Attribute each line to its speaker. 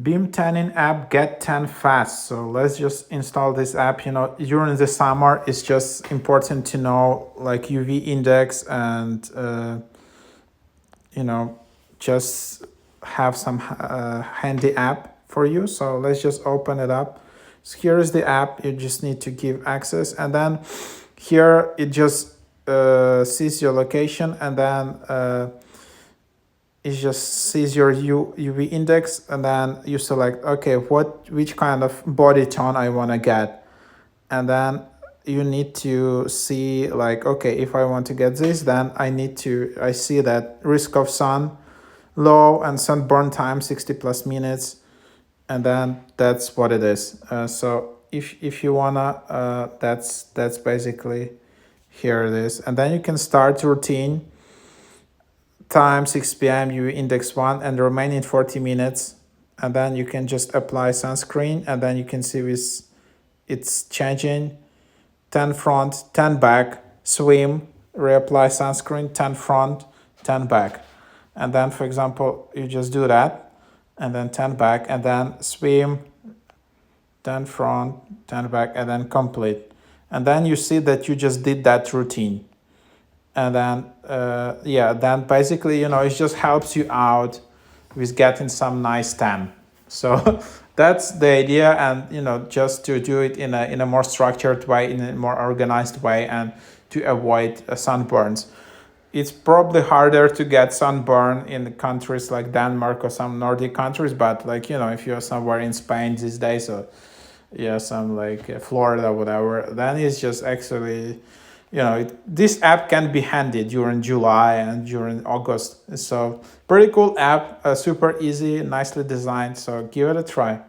Speaker 1: Beam tanning app get tan fast. So let's just install this app. During the summer, it's just important to know like UV index and you know just have some handy app for you. So let's just open it up. So here is the app. You just need to give access, and then here it just sees your location, and then it just sees your UV index, and then you select, okay, which kind of body tone I want to get. And then you need to see like, okay, if I want to get this, then I see that risk of sun low and sunburn time 60 plus minutes, and then that's what it is. So if you wanna, that's basically, here it is. And then you can start routine time 6 p.m. you index 1 and the remaining 40 minutes, and then you can just apply sunscreen, and then you can see this, it's changing 10 front 10 back, swim, reapply sunscreen, 10 front 10 back. And then for example you just do that, and then 10 back, and then swim, 10 front 10 back, and then complete. And then you see that you just did that routine. And then then basically it just helps you out with getting some nice tan. So that's the idea. And just to do it in a more structured way, in a more organized way, and to avoid sunburns. It's probably harder to get sunburn in countries like Denmark or some Nordic countries, but if you're somewhere in Spain these days, or some like Florida, whatever, then it's just actually, this app can be handy during July and during August. So pretty cool app, super easy, nicely designed. So give it a try.